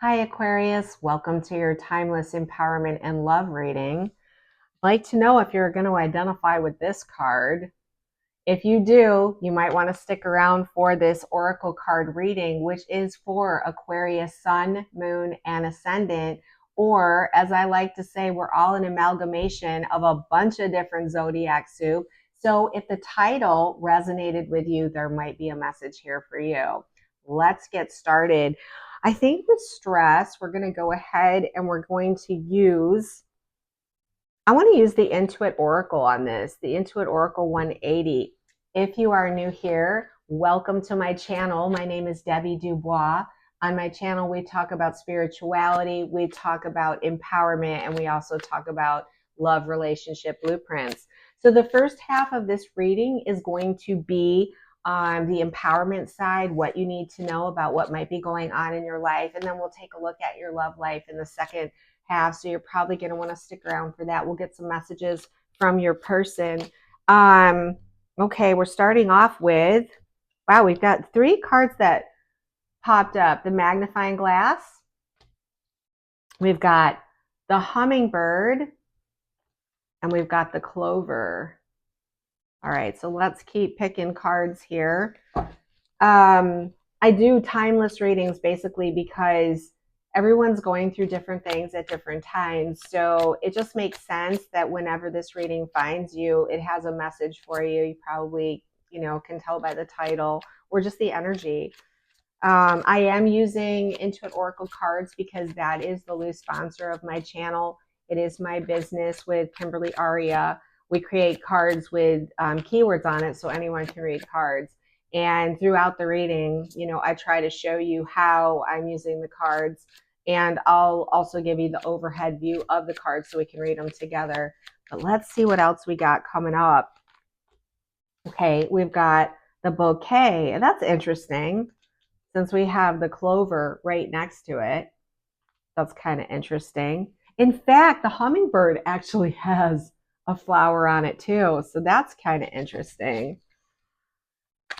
Hi, Aquarius. Welcome to your timeless empowerment and love reading. I'd like to know if you're going to identify with this card. If you do, you might want to stick around for this oracle card reading, which is for Aquarius sun, moon, and ascendant. Or, as I like to say, we're all an amalgamation of a bunch of different zodiac soup. So if the title resonated with you, there might be a message here for you. Let's get started. I think with stress, we're going to go ahead and we're going to use, I want to use the Intuit Oracle on this, the Intuit Oracle 180. If you are new here, welcome to my channel. My name is Debbie Dubois. On my channel, we talk about spirituality, we talk about empowerment, and we also talk about love relationship blueprints. So the first half of this reading is going to be on the empowerment side, what you need to know about what might be going on in your life. And then we'll take a look at your love life in the second half. So you're probably going to want to stick around for that. We'll get some messages from your person. Okay, we're starting off with, wow, we've got 3 cards that popped up. The magnifying glass. We've got the hummingbird. And we've got the clover. All right, so let's keep picking cards here. I do timeless readings basically because everyone's going through different things at different times. So it just makes sense that whenever this reading finds you, it has a message for you. You probably, can tell by the title or just the energy. I am using Intuit Oracle cards because that is the loose sponsor of my channel. It is my business with Kimberly Aria. We create cards with keywords on it so anyone can read cards. And throughout the reading, I try to show you how I'm using the cards. And I'll also give you the overhead view of the cards so we can read them together. But let's see what else we got coming up. Okay, we've got the bouquet. And that's interesting since we have the clover right next to it. That's kind of interesting. In fact, the hummingbird actually has a flower on it too. So that's kind of interesting.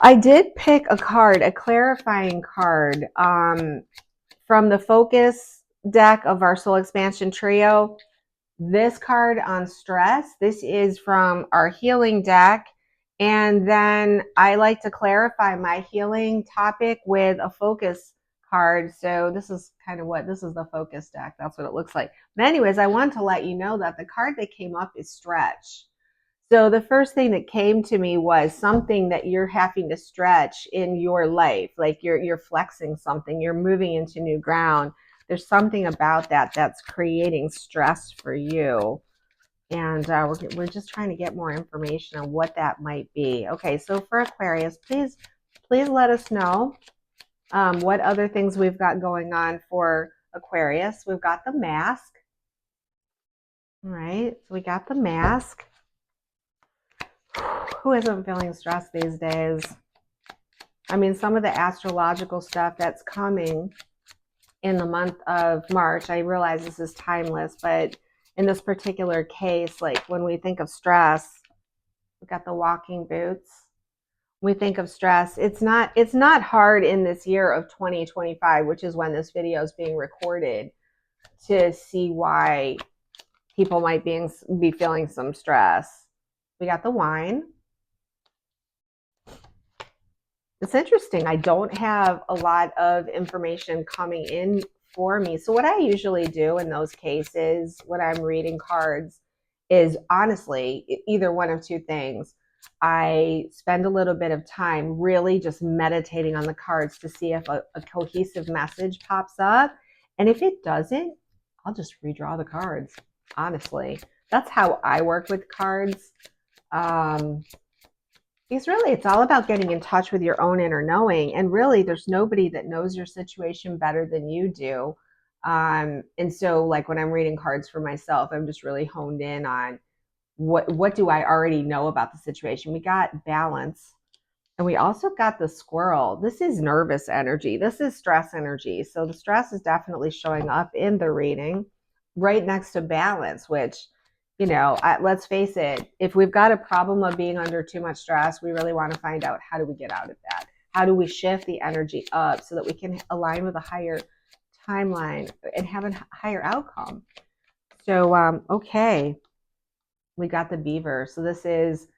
I did pick a card, a clarifying card from the focus deck of our Soul Expansion Trio. This card on stress, this is from our healing deck. And then I like to clarify my healing topic with a focus card. So this is kind of this is the focus deck. That's what it looks like. But anyways, I want to let you know that the card that came up is stretch. So the first thing that came to me was something that you're having to stretch in your life. Like you're flexing something, you're moving into new ground. There's something about that that's creating stress for you. And we're just trying to get more information on what that might be. Okay, so for Aquarius, please let us know what other things we've got going on for Aquarius. We've got the mask. All right, so we got the mask. Who isn't feeling stressed these days? I mean, some of the astrological stuff that's coming in the month of March, I realize this is timeless, but in this particular case, like when we think of stress, we've got the walking boots. We think of stress. It's not hard in this year of 2025, which is when this video is being recorded, to see why people might be feeling some stress. We got the wine. It's interesting. I don't have a lot of information coming in for me. So what I usually do in those cases when I'm reading cards is honestly either one of 2 things. I spend a little bit of time really just meditating on the cards to see if a cohesive message pops up. And if it doesn't, I'll just redraw the cards. Honestly, that's how I work with cards. Because really, it's all about getting in touch with your own inner knowing. And really, there's nobody that knows your situation better than you do. And so, like when I'm reading cards for myself, I'm just really honed in on what do I already know about the situation. We got balance. And we also got the squirrel. This is nervous energy. This is stress energy. So the stress is definitely showing up in the reading right next to balance, which let's face it, if we've got a problem of being under too much stress, we really want to find out how do we get out of that? How do we shift the energy up so that we can align with a higher timeline and have a higher outcome. So, okay, we got the beaver. So this is,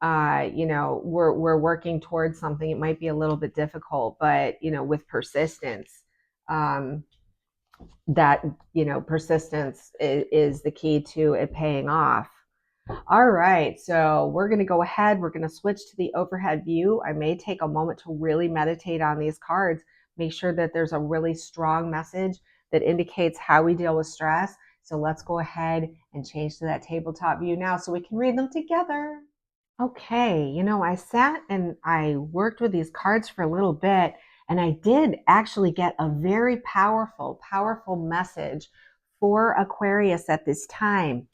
we're working towards something. It might be a little bit difficult, but, with persistence, um, that, persistence is the key to it paying off. All right, so we're going to go ahead. We're going to switch to the overhead view. I may take a moment to really meditate on these cards, make sure that there's a really strong message that indicates how we deal with stress. So let's go ahead and change to that tabletop view now so we can read them together. Okay, I sat and I worked with these cards for a little bit, and I did actually get a very powerful, powerful message for Aquarius at this time.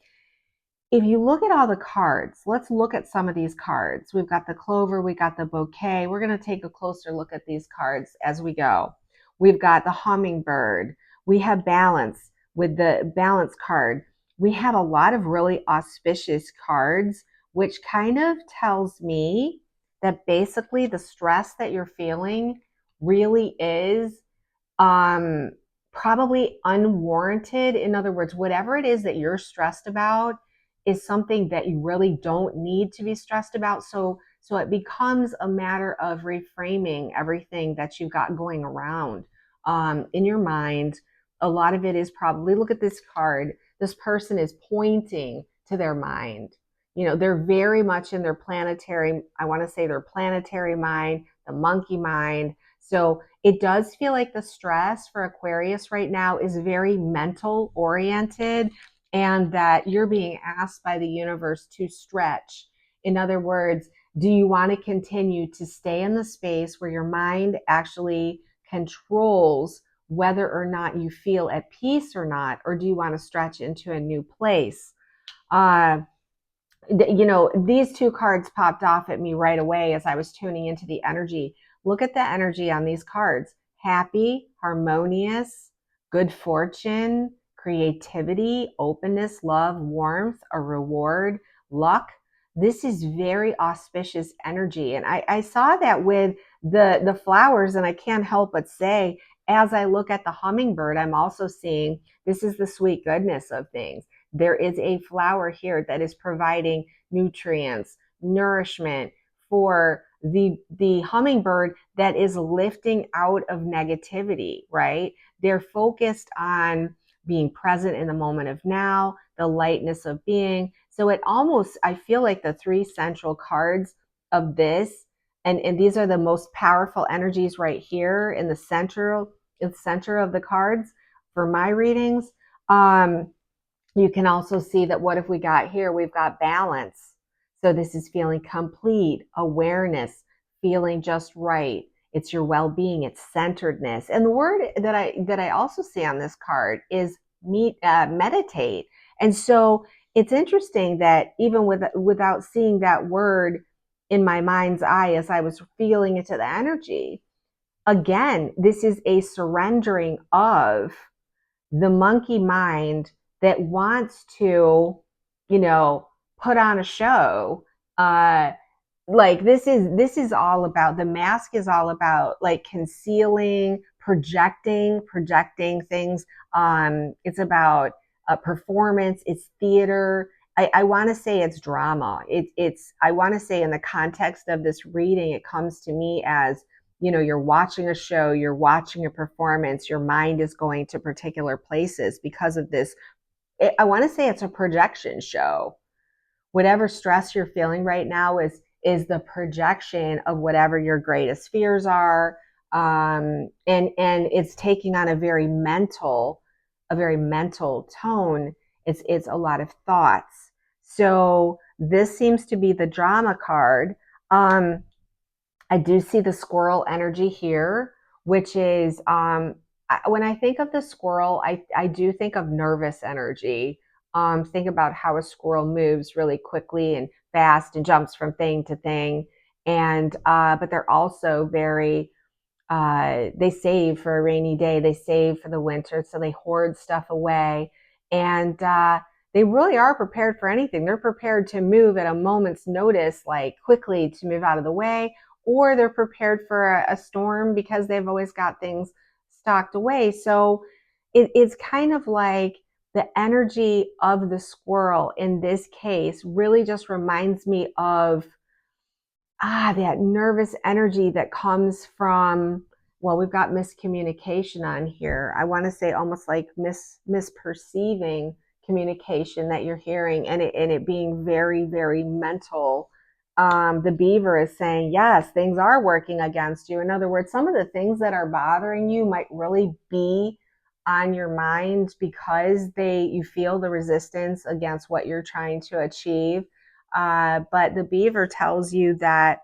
If you look at all the cards, let's look at some of these cards. We've got the clover, we got the bouquet. We're going to take a closer look at these cards as we go. We've got the hummingbird. We have balance with the balance card. We have a lot of really auspicious cards, which kind of tells me that basically the stress that you're feeling really is probably unwarranted. In other words, whatever it is that you're stressed about is something that you really don't need to be stressed about. So it becomes a matter of reframing everything that you've got going around in your mind. A lot of it is probably, look at this card. This person is pointing to their mind. They're very much in their planetary, I want to say their planetary mind, the monkey mind. So it does feel like the stress for Aquarius right now is very mental oriented, and that you're being asked by the universe to stretch. In other words, do you want to continue to stay in the space where your mind actually controls whether or not you feel at peace or not, or do you want to stretch into a new place? These two cards popped off at me right away as I was tuning into the energy. Look at the energy on these cards. Happy, harmonious, good fortune, creativity, openness, love, warmth, a reward, luck. This is very auspicious energy. And I saw that with the flowers, and I can't help but say, as I look at the hummingbird, I'm also seeing this is the sweet goodness of things. There is a flower here that is providing nutrients, nourishment for the hummingbird that is lifting out of negativity, right? They're focused on being present in the moment of now, the lightness of being. So it almost, I feel like the three central cards of this, and these are the most powerful energies right here in the center of the cards for my readings. You can also see that what if we got here, we've got balance. So this is feeling complete, awareness, feeling just right. It's your well-being, it's centeredness. And the word that I also see on this card is meditate. And so it's interesting that even without seeing that word in my mind's eye as I was feeling into the energy, again, this is a surrendering of the monkey mind that wants to, put on a show. Like this is all about, the mask is all about like concealing, projecting things. It's about performance. It's theater. I want to say it's drama. I want to say in the context of this reading, it comes to me as, you're watching a show, you're watching a performance, your mind is going to particular places because of this. I want to say it's a projection show. Whatever stress you're feeling right now is the projection of whatever your greatest fears are. And it's taking on a very mental tone. It's a lot of thoughts. So this seems to be the drama card. I do see the squirrel energy here, which is, when I think of the squirrel, I do think of nervous energy. Think about how a squirrel moves really quickly and fast and jumps from thing to thing. And, but they're also very, they save for a rainy day. They save for the winter. So they hoard stuff away. And, they really are prepared for anything. They're prepared to move at a moment's notice, like quickly to move out of the way, or they're prepared for a storm because they've always got things stocked away. So it's kind of like the energy of the squirrel in this case really just reminds me of that nervous energy that comes from, well, we've got miscommunication on here. I want to say almost like misperceiving communication that you're hearing, and it being very, very mental. The beaver is saying, yes, things are working against you. In other words, some of the things that are bothering you might really be on your mind because you feel the resistance against what you're trying to achieve. But the beaver tells you that,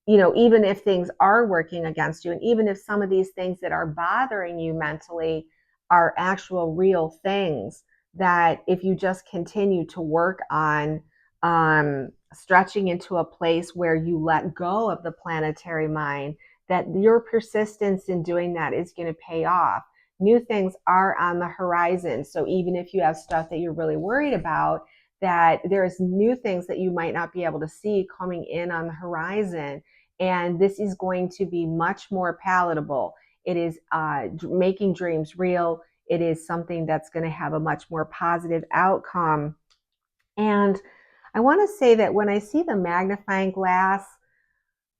even if things are working against you, and even if some of these things that are bothering you mentally are actual real things, that if you just continue to work on stretching into a place where you let go of the planetary mind, that your persistence in doing that is going to pay off. New things are on the horizon. So even if you have stuff that you're really worried about, that there's new things that you might not be able to see coming in on the horizon. And this is going to be much more palatable. It is making dreams real. It is something that's going to have a much more positive outcome. And I want to say that when I see the magnifying glass,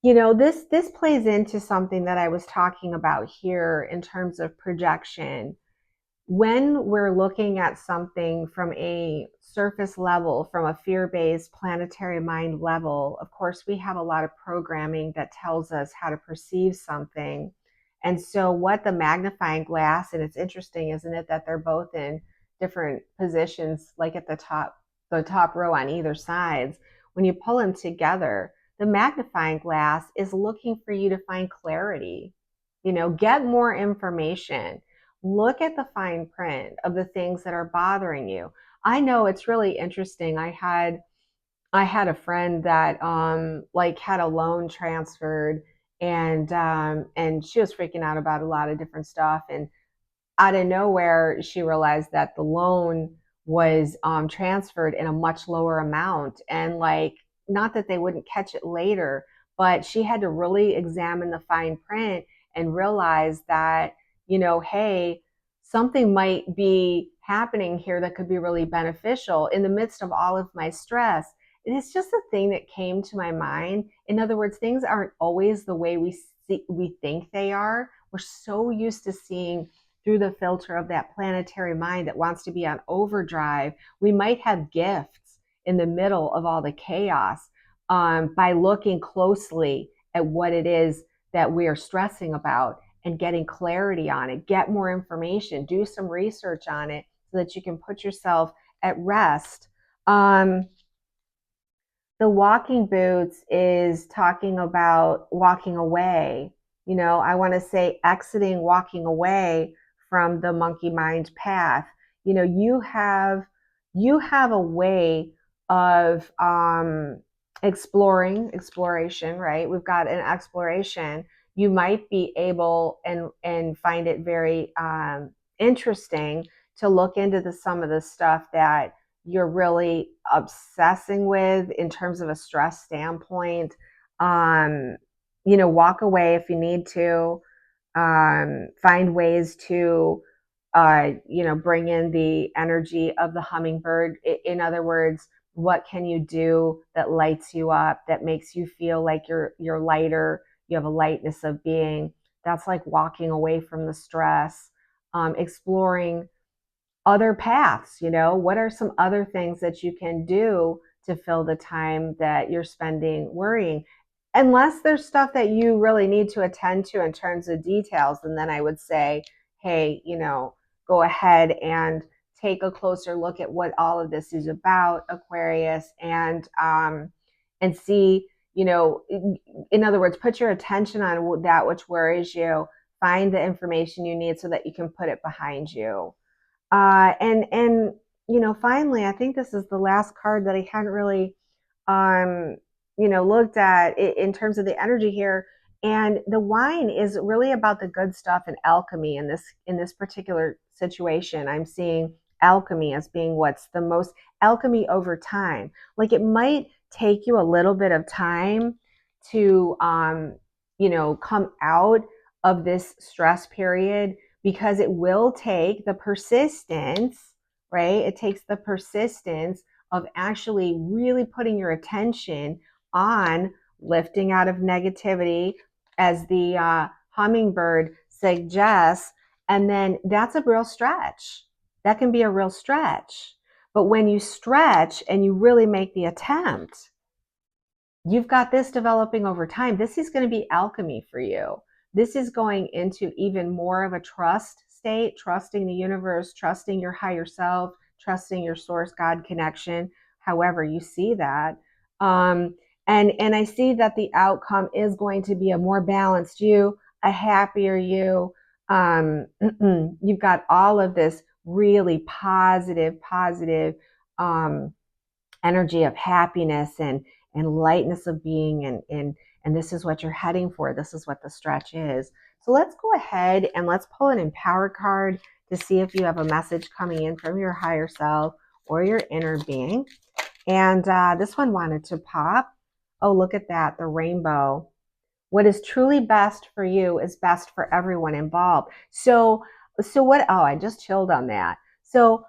this plays into something that I was talking about here in terms of projection. When we're looking at something from a surface level, from a fear-based planetary mind level, of course, we have a lot of programming that tells us how to perceive something. And so what the magnifying glass, and it's interesting, isn't it, that they're both in different positions, like at the top row on either sides. When you pull them together, the magnifying glass is looking for you to find clarity, get more information. Look at the fine print of the things that are bothering you. I know it's really interesting. I had a friend that like had a loan transferred, and she was freaking out about a lot of different stuff, and out of nowhere she realized that the loan was transferred in a much lower amount, and like, not that they wouldn't catch it later, but she had to really examine the fine print and realize that, hey, something might be happening here that could be really beneficial in the midst of all of my stress. It's just a thing that came to my mind. In other words, things aren't always the way we think they are. We're so used to seeing through the filter of that planetary mind that wants to be on overdrive. We might have gifts in the middle of all the chaos by looking closely at what it is that we are stressing about and getting clarity on it. Get more information, do some research on it so that you can put yourself at rest. The walking boots is talking about walking away. I want to say exiting, walking away from the monkey mind path. You have a way of exploration, right? We've got an exploration. You might be able and find it very interesting to look into some of the stuff that you're really obsessing with in terms of a stress standpoint. Walk away if you need to. Find ways to, bring in the energy of the hummingbird. In other words, what can you do that lights you up, that makes you feel like you're lighter, you have a lightness of being? That's like walking away from the stress. Exploring other paths. What are some other things that you can do to fill the time that you're spending worrying? Unless there's stuff that you really need to attend to in terms of details, and then I would say, hey, go ahead and take a closer look at what all of this is about, Aquarius, and see, in other words, put your attention on that which worries you. Find the information you need so that you can put it behind you. And finally, I think this is the last card that I hadn't really looked at in terms of the energy here. And the wine is really about the good stuff and alchemy in this particular situation. I'm seeing alchemy as being what's the most alchemy over time. Like, it might take you a little bit of time to come out of this stress period, because it will take the persistence, right? It takes the persistence of actually really putting your attention on lifting out of negativity, as the hummingbird suggests. And then that's a real stretch. That can be a real stretch. But when you stretch and you really make the attempt, you've got this developing over time. This is going to be alchemy for you. This is going into even more of a trust state, trusting the universe, trusting your higher self, trusting your source God connection, however you see that. And I see that the outcome is going to be a more balanced you, a happier you. You've got all of this really positive energy of happiness and lightness of being, and this is what you're heading for. This is what the stretch is. So let's go ahead and let's pull an Empower card to see if you have a message coming in from your higher self or your inner being. And this one wanted to pop. Oh, look at that, the rainbow. What is truly best for you is best for everyone involved. So what? Oh, I just chilled on that. So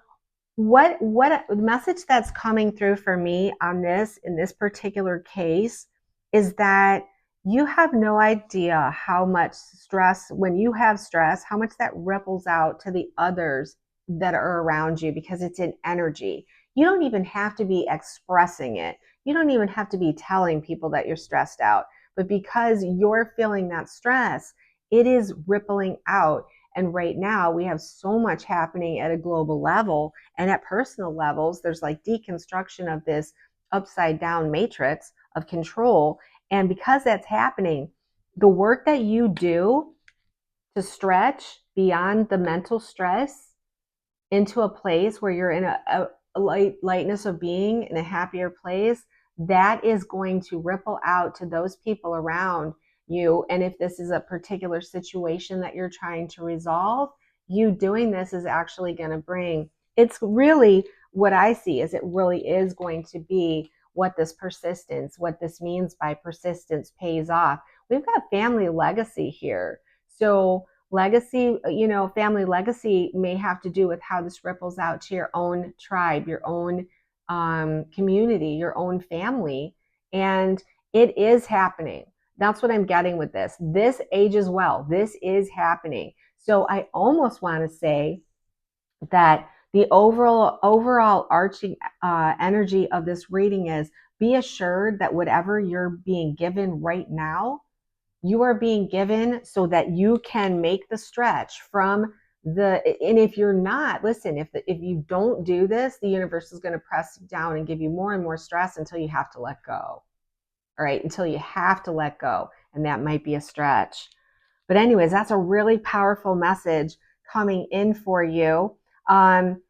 what the message that's coming through for me on this, in this particular case, is that you have no idea how much stress, when you have stress, how much that ripples out to the others that are around you, because it's an energy. You don't even have to be expressing it. You don't even have to be telling people that you're stressed out. But because you're feeling that stress, it is rippling out. And right now we have so much happening at a global level, and at personal levels, there's like deconstruction of this upside down matrix of control. And because that's happening, the work that you do to stretch beyond the mental stress into a place where you're in a lightness of being, in a happier place, that is going to ripple out to those people around you. And if this is a particular situation that you're trying to resolve, you doing this is actually going to bring, it's really what I see is it really is going to be what this persistence, what this means by persistence pays off. We've got family legacy here. So legacy, family legacy may have to do with how this ripples out to your own tribe, your own community, your own family. And it is happening. That's what I'm getting with this. This ages well. This is happening. So I almost want to say that the overall arching energy of this reading is, be assured that whatever you're being given right now, you are being given so that you can make the stretch from and if you're not, listen, if you don't do this, the universe is going to press down and give you more and more stress until you have to let go. All right, until you have to let go. And that might be a stretch. But anyways, that's a really powerful message coming in for you. And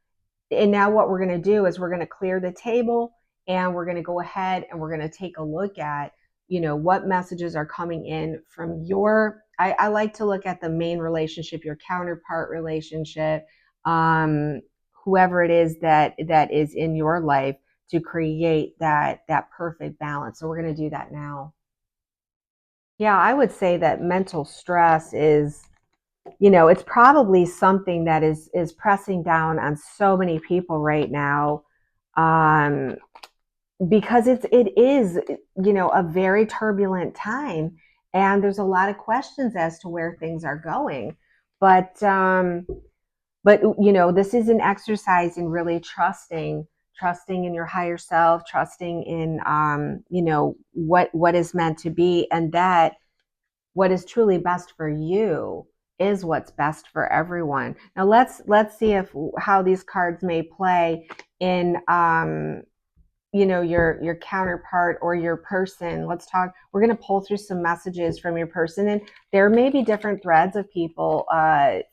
now what we're going to do is we're going to clear the table, and we're going to go ahead and we're going to take a look at, what messages are coming in from your, I like to look at the main relationship, your counterpart relationship, whoever it is that is in your life, to create that perfect balance. So we're going to do that now. Yeah, I would say that mental stress is, it's probably something that is pressing down on so many people right now, because it is, a very turbulent time, and there's a lot of questions as to where things are going. But this is an exercise in really trusting in your higher self, trusting in, what is meant to be, and that what is truly best for you is what's best for everyone. Now let's see how these cards may play in, your counterpart or your person. Let's talk. We're going to pull through some messages from your person, and there may be different threads of people,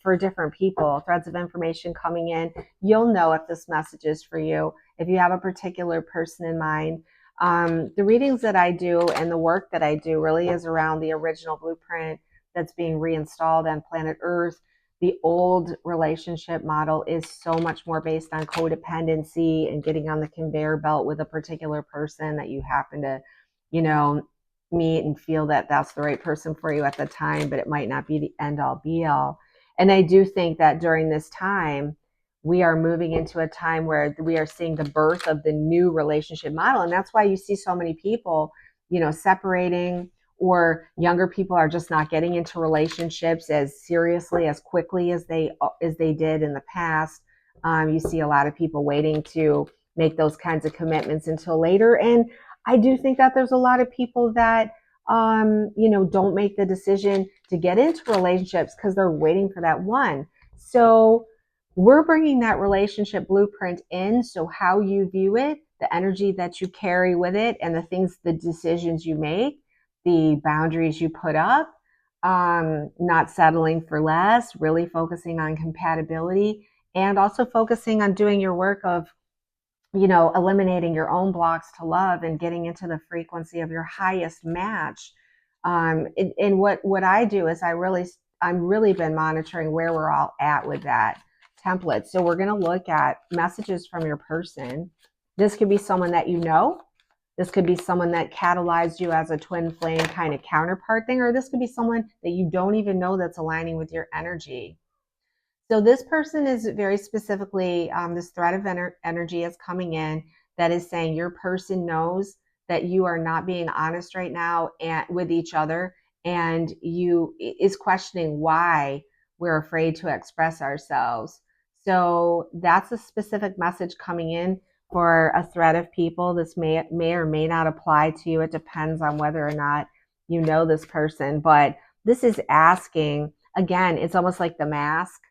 for different people, threads of information coming in. You'll know if this message is for you, if you have a particular person in mind. The readings that I do and the work that I do really is around the original blueprint that's being reinstalled on planet Earth. The old relationship model is so much more based on codependency and getting on the conveyor belt with a particular person that you happen to, meet and feel that that's the right person for you at the time, but it might not be the end all be all. And I do think that during this time, we are moving into a time where we are seeing the birth of the new relationship model. And that's why you see so many people, separating, or younger people are just not getting into relationships as seriously, as quickly as they did in the past. You see a lot of people waiting to make those kinds of commitments until later. And I do think that there's a lot of people that don't make the decision to get into relationships because they're waiting for that one. So we're bringing that relationship blueprint in. So how you view it, the energy that you carry with it, and the decisions you make, the boundaries you put up, not settling for less, really focusing on compatibility, and also focusing on doing your work of eliminating your own blocks to love and getting into the frequency of your highest match. And what I do is I'm really been monitoring where we're all at with that template. So we're going to look at messages from your person. This could be someone that you know. This could be someone that catalyzed you as a twin flame kind of counterpart thing, or this could be someone that you don't even know that's aligning with your energy. So this person is very specifically, this thread of energy is coming in that is saying your person knows that you are not being honest right now with each other, and is questioning why we're afraid to express ourselves. So that's a specific message coming in for a thread of people. This may or may not apply to you. It depends on whether or not you know this person, but this is asking, again, it's almost like the mask.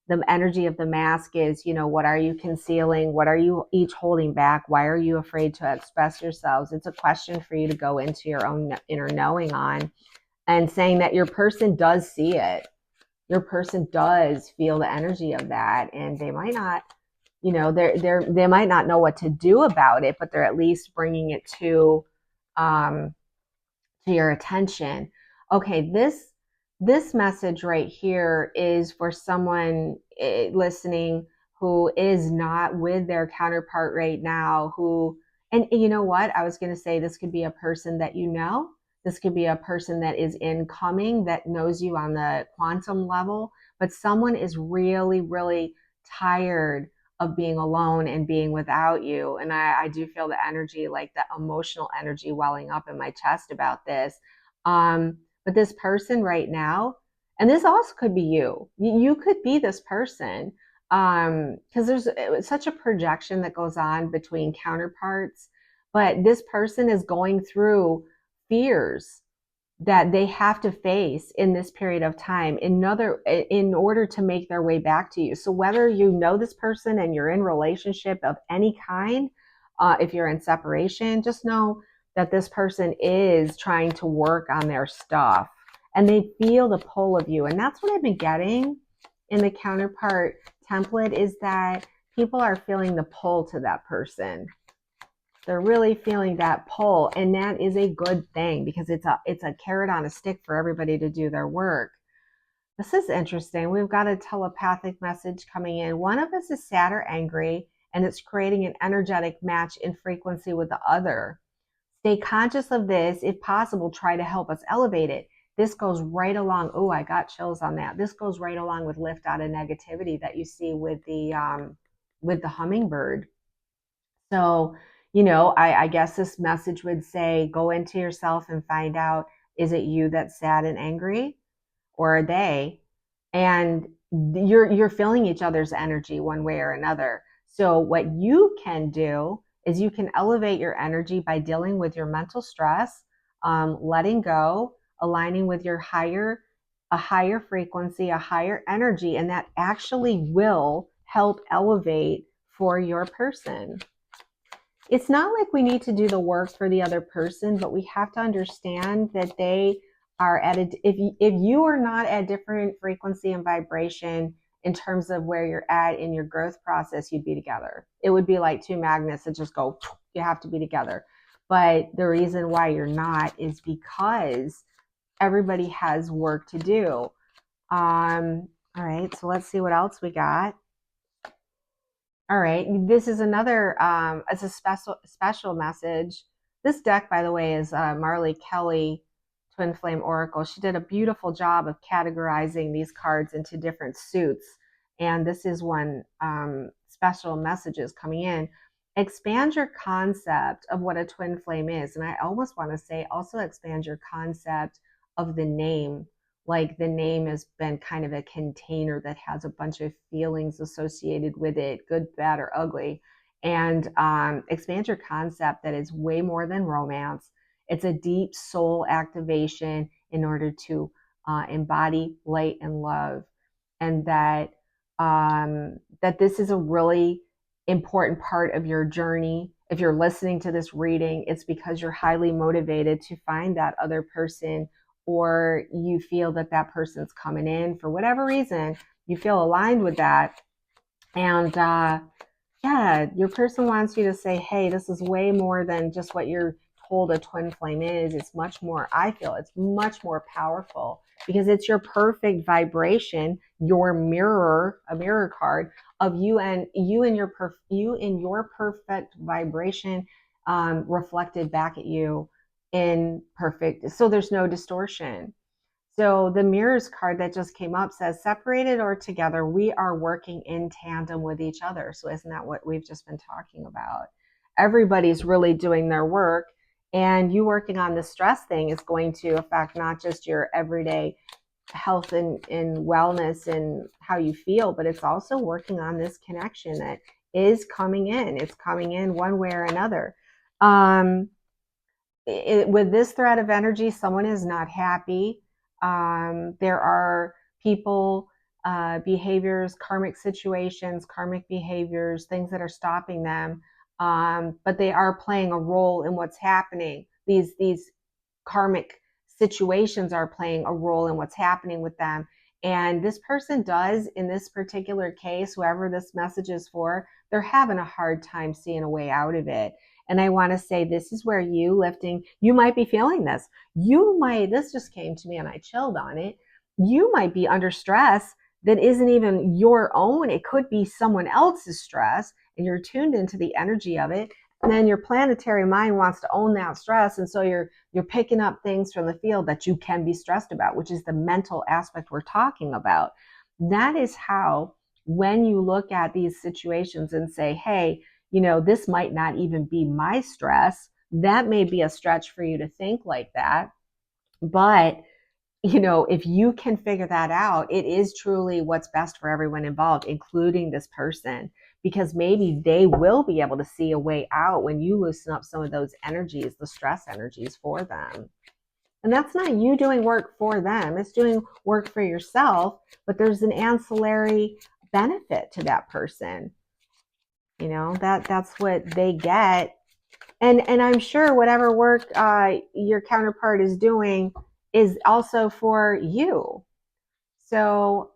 The energy of the mask is, what are you concealing? What are you each holding back? Why are you afraid to express yourselves? It's a question for you to go into your own inner knowing on, and saying that your person does see it. Your person does feel the energy of that, and they might not, they might not know what to do about it, but they're at least bringing it to your attention. Okay, this message right here is for someone listening who is not with their counterpart right now, and you know what? I was going to say this could be a person that you know. This could be a person that is incoming, that knows you on the quantum level, but someone is really, really tired of being alone and being without you. And I do feel the energy, like the emotional energy welling up in my chest about this. But this person right now, and this also could be you. You could be this person, because there's such a projection that goes on between counterparts. But this person is going through fears that they have to face in this period of time in order to make their way back to you. So whether you know this person and you're in relationship of any kind, if you're in separation, just know that this person is trying to work on their stuff, and they feel the pull of you. And that's what I've been getting in the counterpart template, is that people are feeling the pull to that person. They're really feeling that pull, and that is a good thing, because it's a carrot on a stick for everybody to do their work. This is interesting. We've got a telepathic message coming in. One of us is sad or angry, and it's creating an energetic match in frequency with the other. Stay conscious of this. If possible, try to help us elevate it. This goes right along. Oh, I got chills on that. This goes right along with lift out of negativity that you see with the hummingbird. So, I guess this message would say, go into yourself and find out, is it you that's sad and angry, or are they? And you're feeling each other's energy one way or another. So what you can do is you can elevate your energy by dealing with your mental stress, letting go, aligning with a higher frequency, a higher energy, and that actually will help elevate for your person. It's not like we need to do the work for the other person, but we have to understand that they are if you are not at a different frequency and vibration in terms of where you're at in your growth process, you'd be together. It would be like two magnets that just go, you have to be together. But the reason why you're not is because everybody has work to do. All right, so let's see what else we got. All right, this is another, it's a special message. This deck, by the way, is Marley Kelly Twin Flame Oracle, she did a beautiful job of categorizing these cards into different suits. And this is one special messages coming in. Expand your concept of what a twin flame is. And I almost want to say also expand your concept of the name. Like the name has been kind of a container that has a bunch of feelings associated with it, good, bad, or ugly. And expand your concept that is way more than romance. It's a deep soul activation in order to embody light and love. And that that this is a really important part of your journey. If you're listening to this reading, it's because you're highly motivated to find that other person, or you feel that that person's coming in for whatever reason. You feel aligned with that. And yeah, your person wants you to say, hey, this is way more than just what you're told a twin flame is. It's much more, I feel it's much more powerful because it's your perfect vibration, your mirror, a mirror card of you and your perfect vibration reflected back at you in perfect. So there's no distortion. So the mirrors card that just came up says, separated or together, we are working in tandem with each other. So isn't that what we've just been talking about? Everybody's really doing their work, and you working on the stress thing is going to affect not just your everyday health and wellness and how you feel, but it's also working on this connection that is coming in. It's coming in one way or another. With this thread of energy, someone is not happy. There are people, behaviors, karmic situations, karmic behaviors, things that are stopping them. But they are playing a role in what's happening. These karmic situations are playing a role in what's happening with them. And this person does, in this particular case, whoever this message is for, they're having a hard time seeing a way out of it. And I want to say, this is where you might be feeling this. This just came to me and I chilled on it. You might be under stress that isn't even your own. It could be someone else's stress, and you're tuned into the energy of it. And then your planetary mind wants to own that stress. And so you're picking up things from the field that you can be stressed about, which is the mental aspect we're talking about. That is how, when you look at these situations and say, hey, this might not even be my stress. That may be a stretch for you to think like that. But, if you can figure that out, it is truly what's best for everyone involved, including this person, because maybe they will be able to see a way out when you loosen up some of those energies, the stress energies for them. And that's not you doing work for them. It's doing work for yourself, but there's an ancillary benefit to that person. That's what they get. And I'm sure whatever work your counterpart is doing is also for you. So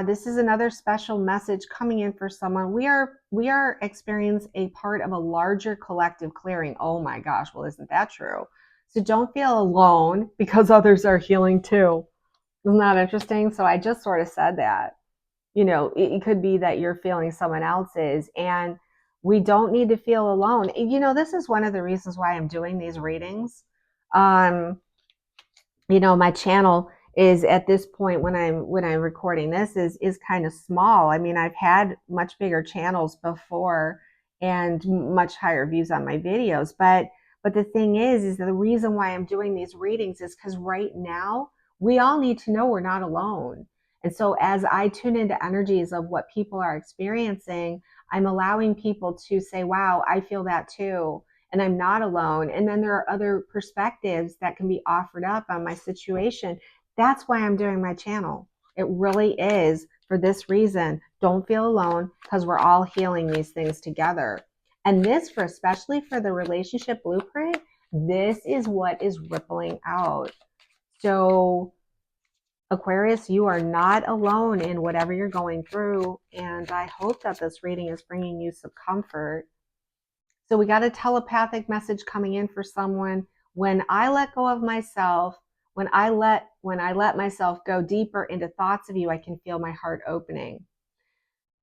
this is another special message coming in for someone. We are experiencing a part of a larger collective clearing. Oh my gosh, well, isn't that true? So don't feel alone, because others are healing too. Isn't that interesting? So I just sort of said that. It could be that you're feeling someone else's, and we don't need to feel alone. This is one of the reasons why I'm doing these readings. My channel is, at this point when I'm recording this, is kind of small. I mean, I've had much bigger channels before and much higher views on my videos. But the thing is the reason why I'm doing these readings is because right now we all need to know we're not alone. And so as I tune into energies of what people are experiencing, I'm allowing people to say, wow, I feel that too. And I'm not alone. And then there are other perspectives that can be offered up on my situation. That's why I'm doing my channel. It really is for this reason. Don't feel alone, because we're all healing these things together. And this, especially for the relationship blueprint, this is what is rippling out. So Aquarius, you are not alone in whatever you're going through. And I hope that this reading is bringing you some comfort. So we got a telepathic message coming in for someone. When I let go of myself, when I let myself go deeper into thoughts of you, I can feel my heart opening.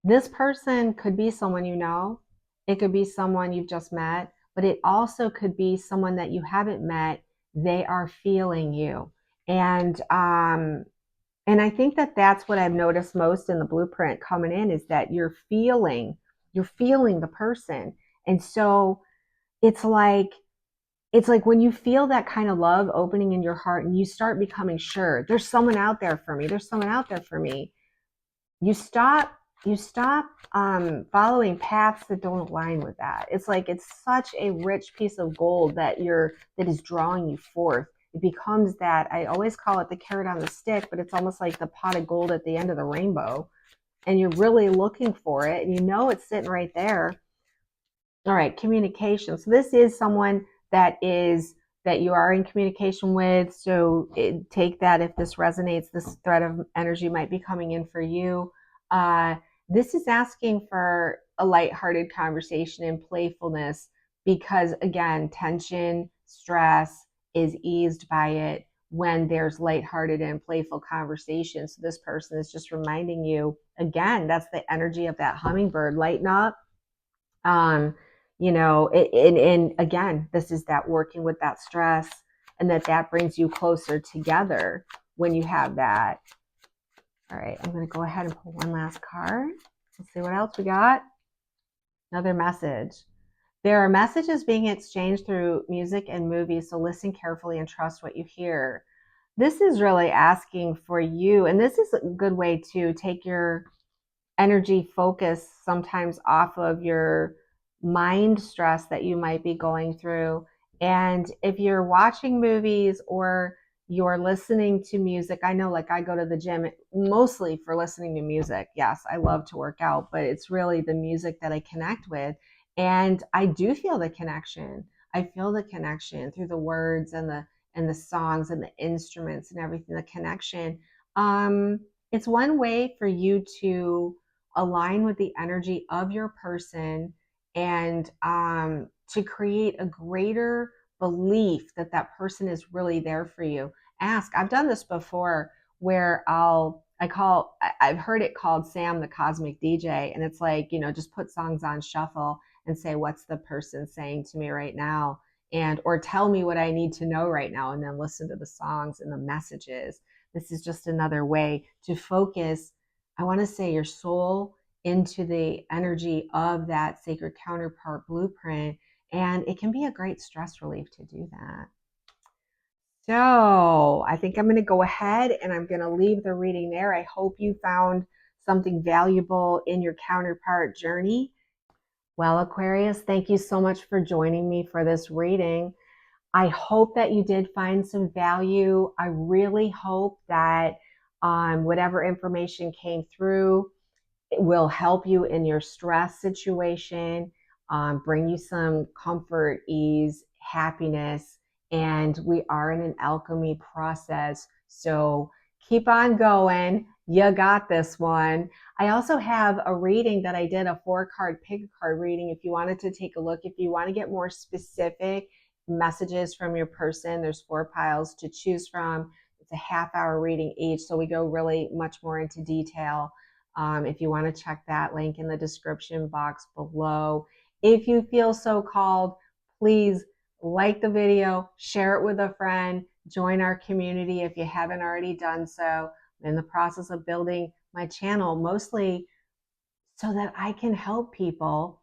This person could be someone you know. It could be someone you've just met, but it also could be someone that you haven't met. They are feeling you. And I think that that's what I've noticed most in the blueprint coming in, is that you're feeling the person. And so it's like, it's like when you feel that kind of love opening in your heart and you start becoming sure there's someone out there for me, there's someone out there for me, you stop following paths that don't align with that. It's like it's such a rich piece of gold that is drawing you forth. It becomes that, I always call it the carrot on the stick, but it's almost like the pot of gold at the end of the rainbow. And you're really looking for it, and you know it's sitting right there. All right, communication. So this is someone that you are in communication with. So take that if this resonates. This thread of energy might be coming in for you. Uh, this is asking for a lighthearted conversation and playfulness, because again, tension, stress is eased by it when there's lighthearted and playful conversation. So this person is just reminding you, again, that's the energy of that hummingbird. Lighten up. um and again, this is that working with that stress, and that brings you closer together when you have that. All right, I'm going to go ahead and pull one last card. Let's see what else we got. Another message. There are messages being exchanged through music and movies, so listen carefully and trust what you hear. This is really asking for you, and this is a good way to take your energy focus sometimes off of your mind stress that you might be going through. And if you're watching movies or you're listening to music, I know, like, I go to the gym mostly for listening to music. Yes, I love to work out, but it's really the music that I connect with. And I do feel the connection. I feel the connection through the words and the songs and the instruments and everything, the connection. Um, it's one way for you to align with the energy of your person, and to create a greater belief that that person is really there for you. I've done this before, where I've heard it called Sam the Cosmic DJ, and it's like, just put songs on shuffle and say, what's the person saying to me right now? And or tell me what I need to know right now, and then listen to the songs and the messages. This is just another way to focus, I want to say, your soul into the energy of that sacred counterpart blueprint. And it can be a great stress relief to do that. So I think I'm going to go ahead and I'm going to leave the reading there. I hope you found something valuable in your counterpart journey. Well, Aquarius, thank you so much for joining me for this reading. I hope that you did find some value. I really hope that whatever information came through, it will help you in your stress situation, bring you some comfort, ease, happiness. And we are in an alchemy process. So keep on going. You got this one. I also have a reading that I did, a 4-card pick card reading. If you wanted to take a look, if you want to get more specific messages from your person, there's 4 piles to choose from. It's a half-hour reading each. So we go really much more into detail. If you want to check that link in the description box below. If you feel so called, please like the video, share it with a friend, join our community if you haven't already done so. I'm in the process of building my channel, mostly so that I can help people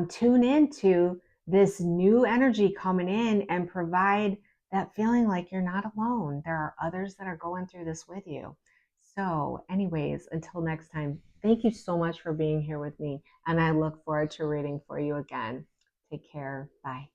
tune into this new energy coming in and provide that feeling like you're not alone. There are others that are going through this with you. So, anyways, until next time, thank you so much for being here with me. And I look forward to reading for you again. Take care. Bye.